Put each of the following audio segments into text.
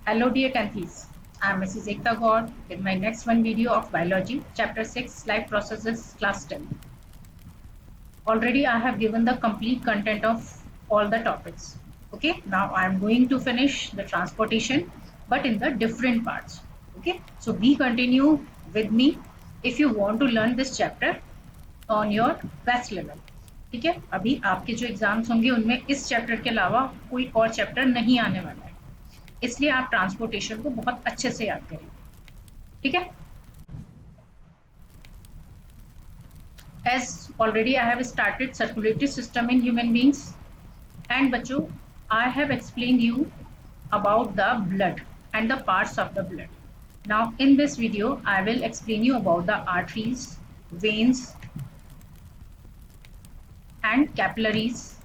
Hello dear 10th. I am Mrs. Ekta Gaur with my next one video of Biology, Chapter 6, Life Processes, Class 10. Already I have given the complete content of all the topics. Okay, now I am going to finish the transportation but in the different parts. Okay, so be continue with me if you want to learn this chapter on your best level. ठीक है, अभी आपके जो exams होंगे उनमें इस chapter के अलावा कोई और चैप्टर नहीं आने वाला है, इसलिए आप ट्रांसपोर्टेशन को बहुत अच्छे से याद करेंगे. ठीक है. As already I have started circulatory system in human beings, and बच्चों I have explained you about the blood and the parts of the blood. Now in this video I will explain you about the arteries, veins and capillaries,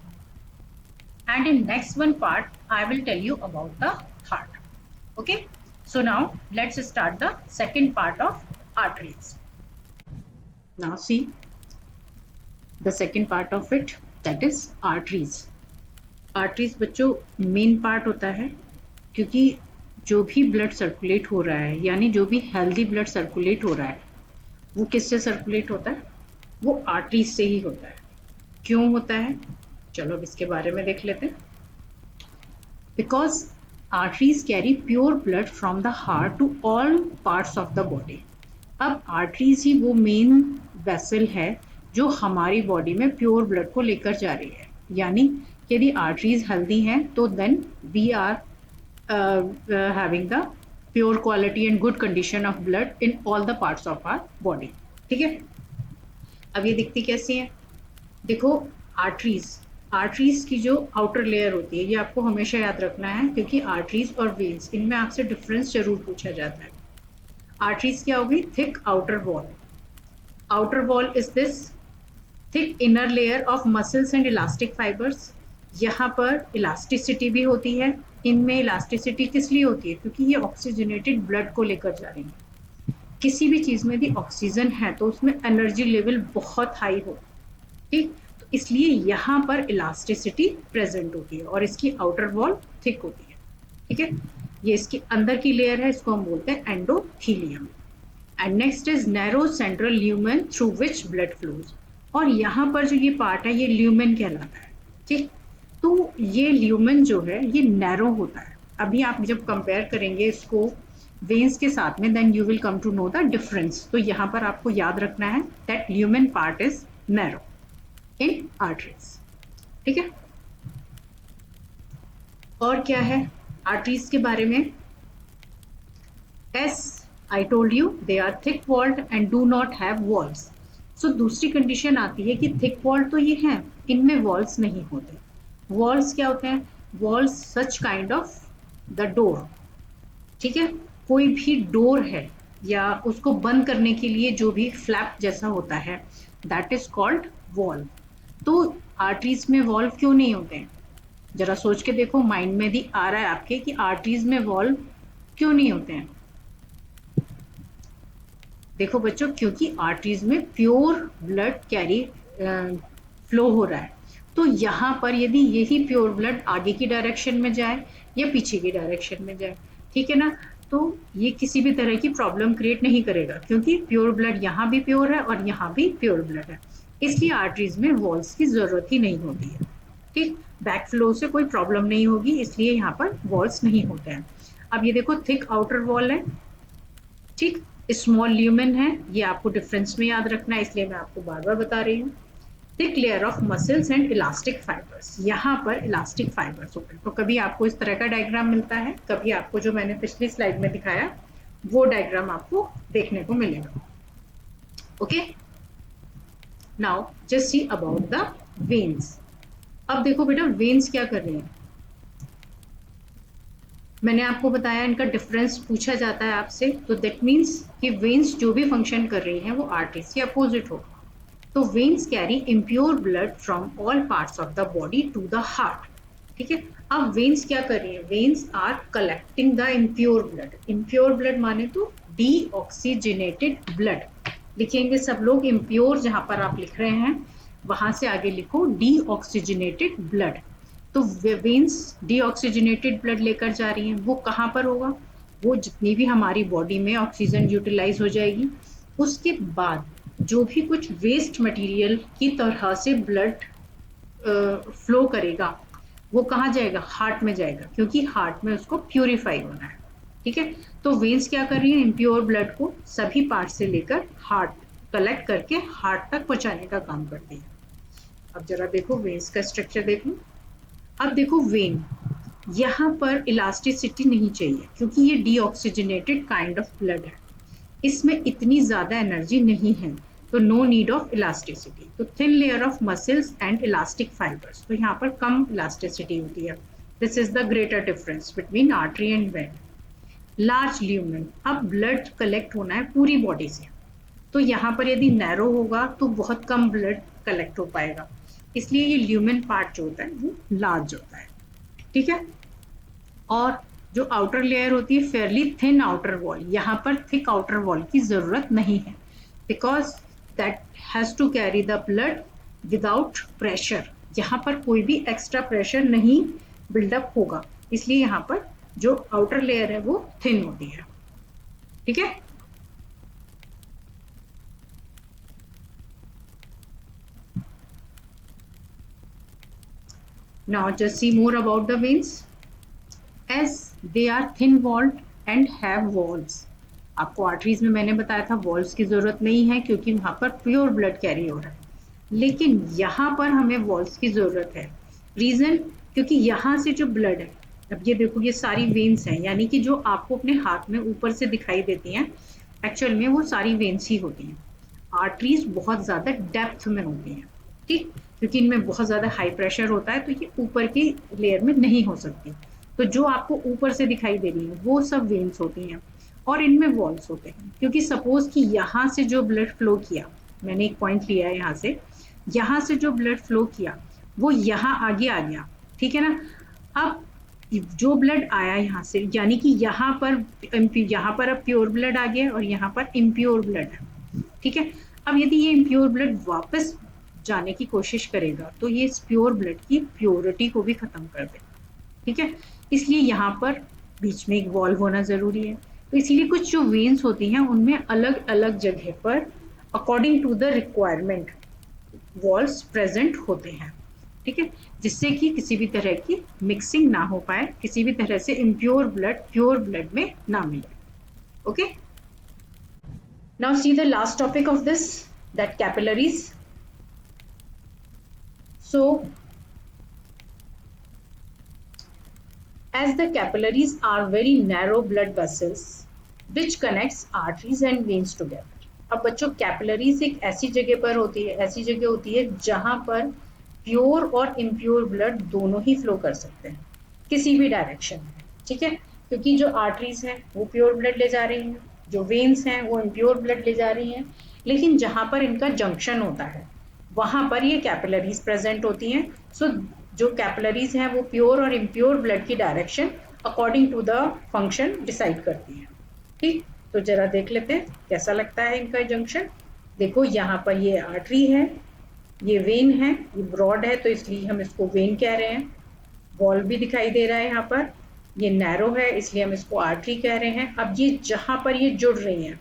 and in next one part I will tell you about the heart. Okay, so now let's start the second part of arteries. Now see the second part of it, that is arteries. Arteries बच्चों main part होता है, क्योंकि जो भी blood circulate हो रहा है यानी जो भी हेल्दी ब्लड सर्कुलेट हो रहा है वो किससे सर्कुलेट होता है? वो आर्टरीज से ही होता है. क्यों होता है? चलो अब इसके बारे में देख लेते हैं. Because arteries carry pure blood from the heart to all parts of the body. अब आर्टरीज ही वो मेन वेसल है जो हमारी बॉडी में प्योर ब्लड को लेकर जा रही है. यानी यदि आर्टरीज हेल्दी हैं तो then we are having the pure quality and good condition of blood in all the parts of our body. ठीक है. अब ये दिखती कैसी है? देखो आर्टरीज की जो आउटर लेयर होती है ये आपको हमेशा याद रखना है, क्योंकि आर्टरीज और वेन्स इनमें आपसे डिफरेंस जरूर पूछा जाता है. आर्टरीज क्या होगी? Thick outer wall. Outer wall is this thick inner layer of muscles and elastic fibres. यहाँ पर इलास्टिसिटी भी होती है. इनमें इलास्टिसिटी किस लिए होती है? क्योंकि ये ऑक्सीजनेटेड ब्लड को लेकर जा रही है. किसी भी चीज में यदि ऑक्सीजन है तो उसमें एनर्जी लेवल बहुत हाई हो. ठीक, तो इसलिए यहाँ पर इलास्टिसिटी प्रेजेंट होती है और इसकी आउटर वॉल थिक होती है. ठीक है. ये इसकी अंदर की लेयर है, इसको हम बोलते हैं endothelium. And next is narrow central lumen through which blood flows. और यहाँ पर जो ये पार्ट है ये ल्यूमेन कहलाता है. ठीक, तो ये ल्यूमेन जो है ये नैरो होता है. अभी आप जब कंपेयर करेंगे इसको वेन्स के साथ में then you will come to know the difference. तो यहाँ पर आपको याद रखना है that lumen part is narrow in arteries. ठीक है. और क्या है आर्टरीज के बारे में? As I told you they are thick walled and do not have walls. So दूसरी कंडीशन आती है कि thick walled तो ये हैं, इनमें walls नहीं होते. Walls क्या होते हैं? Walls such kind of the door. ठीक है. कोई भी डोर है या उसको बंद करने के लिए जो भी फ्लैप जैसा होता है that is called wall. तो आर्टरीज में वॉल्व क्यों नहीं होते हैं? जरा सोच के देखो, माइंड में भी आ रहा है आपके कि आर्टरीज में वॉल्व क्यों नहीं होते हैं? देखो बच्चों, क्योंकि आर्टरीज में प्योर ब्लड कैरी फ्लो हो रहा है. तो यहाँ पर यदि यही प्योर ब्लड आगे की डायरेक्शन में जाए या पीछे की डायरेक्शन में जाए, ठीक है ना, तो ये किसी भी तरह की प्रॉब्लम क्रिएट नहीं करेगा, क्योंकि प्योर ब्लड यहाँ भी प्योर है और यहाँ भी प्योर ब्लड है. इसलिए आर्टरीज में वॉल्स की जरूरत ही नहीं होती है. ठीक, बैक फ्लो से कोई प्रॉब्लम नहीं होगी, इसलिए यहाँ पर वॉल्स नहीं होते हैं. अब ये देखो थिक आउटर वॉल है. ठीक, स्मॉल ल्यूमेन है. ये आपको डिफरेंस में याद रखना है, इसलिए मैं आपको बार बार बता रही हूँ. Thick layer of muscles and elastic fibres. यहाँ पर इलास्टिक फाइबर्स होते हैं. तो कभी आपको इस तरह का डायग्राम मिलता है, कभी आपको जो मैंने पिछली स्लाइड में दिखाया वो डायग्राम आपको देखने को मिलेगा. Okay. Now just see about the veins. अब देखो बेटा, वेन्स क्या कर रही हैं? मैंने आपको बताया इनका डिफरेंस पूछा जाता है आपसे, तो दैट मीन्स कि वेन्स जो भी फंक्शन कर रही हैं वो आर्टरीज के अपोजिट होगा. तो veins carry impure blood from all parts of the body to the heart. ठीक है. अब वेन्स क्या कर रही है? Veins are collecting the impure blood. Impure blood माने तो डीऑक्सीजनेटेड ब्लड. लिखेंगे सब लोग इम्प्योर, जहां पर आप लिख रहे हैं वहां से आगे लिखो डीऑक्सीजनेटेड ब्लड. तो वेन्स डीऑक्सीजनेटेड ब्लड लेकर जा रही हैं। वो कहाँ पर होगा? वो जितनी भी हमारी बॉडी में ऑक्सीजन यूटिलाइज हो जाएगी, उसके बाद जो भी कुछ वेस्ट मटेरियल की तरह से ब्लड फ्लो करेगा, वो कहाँ जाएगा? हार्ट में जाएगा, क्योंकि हार्ट में उसको प्यूरिफाई होना है। ठीक है, तो वेन्स क्या कर रही है? इम्प्योर ब्लड को सभी पार्ट से लेकर हार्ट कलेक्ट करके हार्ट तक पहुंचाने का काम करती है। अब जरा देखो वेन्स का स्ट्रक्चर देखो। अब देखो वेन, यहाँ पर इलास्टिसिटी नहीं चाहिए, क्योंकि ये डीऑक्सीजनेटेड काइंड ऑफ ब्लड है, इसमें इतनी ज्यादा एनर्जी नहीं है, तो नो नीड ऑफ इलास्टिसिटी। तो thin layer of muscles and elastic fibres, तो यहाँ पर कम इलास्टिसिटी होती है। This is the greater difference between artery and when. Large lumen, अब ब्लड कलेक्ट होना है पूरी बॉडी से, तो यहाँ पर यदि नैरो होगा तो बहुत कम ब्लड कलेक्ट हो पाएगा, इसलिए ये ल्यूमेन पार्ट जो होता है वो लार्ज होता है। ठीक है, और जो आउटर लेयर होती है फेयरली थिन आउटर वॉल, यहाँ पर थिक आउटर वॉल की जरूरत नहीं है, because that has to carry the blood without pressure. यहाँ पर कोई भी एक्स्ट्रा प्रेशर नहीं बिल्डअप होगा, इसलिए यहाँ पर जो आउटर लेयर है वो थिन होती है। ठीक है, now just see more about the veins. As they are thin walled and have walls, आपको आर्टरीज में मैंने बताया था वॉल्स की जरूरत नहीं है, क्योंकि वहां पर प्योर ब्लड कैरी हो रहा है, लेकिन यहाँ पर हमें वॉल्स की जरूरत है। रीजन, क्योंकि यहाँ से जो ब्लड है, अब ये देखो ये सारी वेन्स हैं, यानी कि जो आपको अपने हाथ में ऊपर से दिखाई देती हैं, एक्चुअल में वो सारी वेन्स ही होती हैं। आर्टरीज बहुत ज्यादा डेप्थ में होती हैं, ठीक, क्योंकि इनमें बहुत ज्यादा हाई प्रेशर होता है, तो ये ऊपर की लेयर में नहीं हो सकती। तो जो आपको ऊपर से दिखाई दे रही है वो सब वेन्स होती हैं, और इनमें वॉल्स होते हैं। क्योंकि सपोज कि यहाँ से जो ब्लड फ्लो किया, मैंने एक पॉइंट लिया है यहाँ से जो ब्लड फ्लो किया वो यहाँ आगे आ गया, ठीक है ना। अब जो ब्लड आया यहाँ से, यानी कि यहाँ पर अब प्योर ब्लड आ गया और यहाँ पर इम्प्योर ब्लड है। ठीक है, अब यदि ये इम्प्योर ब्लड वापस जाने की कोशिश करेगा तो ये इस प्योर ब्लड की प्योरिटी को भी खत्म कर देगा। ठीक है, इसलिए यहाँ पर बीच में एक वॉल्व होना जरूरी है। तो इसीलिए कुछ जो वेन्स होती हैं उनमें अलग अलग जगह पर according to the requirement valves present होते हैं। ठीक है, जिससे कि किसी भी तरह की मिक्सिंग ना हो पाए, किसी भी तरह से इम्प्योर ब्लड प्योर ब्लड में ना मिले। Okay, now see the last topic of this, that capillaries. So, as the capillaries are very narrow blood vessels which connects arteries and veins together. अब बच्चों कैपिलरीज एक ऐसी जगह पर होती है, जहां पर प्योर और इम्प्योर ब्लड दोनों ही फ्लो कर सकते हैं किसी भी डायरेक्शन में। ठीक है, क्योंकि जो आर्टरीज हैं वो प्योर ब्लड ले जा रही हैं, जो वेन्स हैं वो इम्प्योर ब्लड ले जा रही हैं, लेकिन जहां पर इनका जंक्शन होता है वहां पर ये कैपिलरीज प्रेजेंट होती हैं। सो जो कैपिलरीज हैं वो प्योर और इम्प्योर ब्लड की direction according to the function decide करती हैं। ठीक, तो जरा देख लेते हैं कैसा लगता है इनका जंक्शन। देखो यहाँ पर ये आर्टरी है, ये वेन है, ये ब्रॉड है तो इसलिए हम इसको वेन कह रहे हैं। वॉल भी दिखाई दे रहा है यहाँ पर, ये नैरो है इसलिए हम इसको आर्टरी कह रहे हैं। अब ये जहां पर ये जुड़ रही हैं,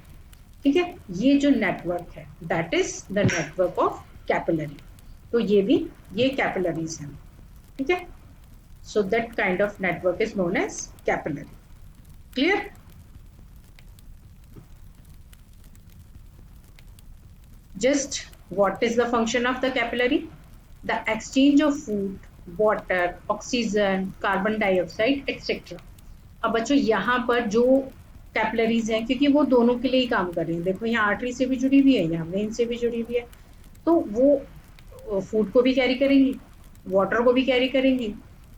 ठीक है, ये जो नेटवर्क है that is the network of capillary. तो ये कैपिलरीज हैं। ठीक है, so that kind of network is known as capillary. Clear? Just what is the function of the capillary? The exchange of food, water, oxygen, carbon dioxide, etc. अब बच्चों यहाँ पर जो कैपिलरीज हैं, क्योंकि वो दोनों के लिए ही काम कर रही हैं, देखो यहाँ आर्टरी से भी जुड़ी हुई है, यहाँ वेन से भी जुड़ी हुई है, तो वो फूड को भी कैरी करेंगी, वाटर को भी कैरी करेंगी,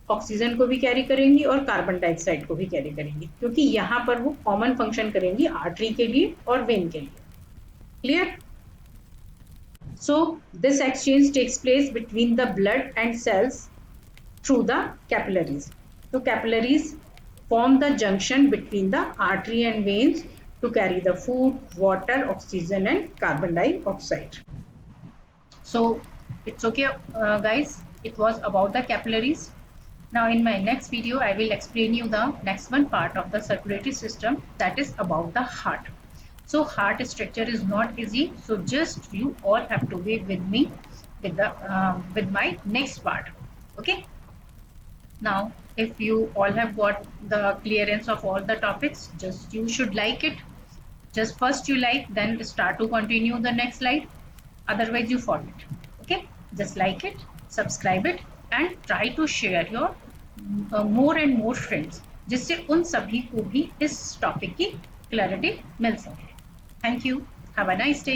ऑक्सीजन को भी कैरी करेंगी और कार्बन डाइऑक्साइड को भी कैरी करेंगी, क्योंकि यहाँ पर वो कॉमन फंक्शन करेंगी आर्टरी के लिए और वेन के लिए। Clear? So this exchange takes place between the blood and cells through the capillaries. So capillaries form the junction between the artery and veins to carry the food, water, oxygen and carbon dioxide. So it's okay guys, it was about the capillaries. Now in my next video, I will explain you the next one part of the circulatory system, that is about the heart. So heart structure is not easy. So just you all have to wait with me with my next part. Okay. Now, if you all have got the clearance of all the topics, just you should like it. Just first you like, then start to continue the next slide. Otherwise you forget. Okay, just like it, subscribe it, and try to share your more and more friends, जिससे उन सभी को भी इस topic की clarity मिल सके. Thank you. Have a nice day.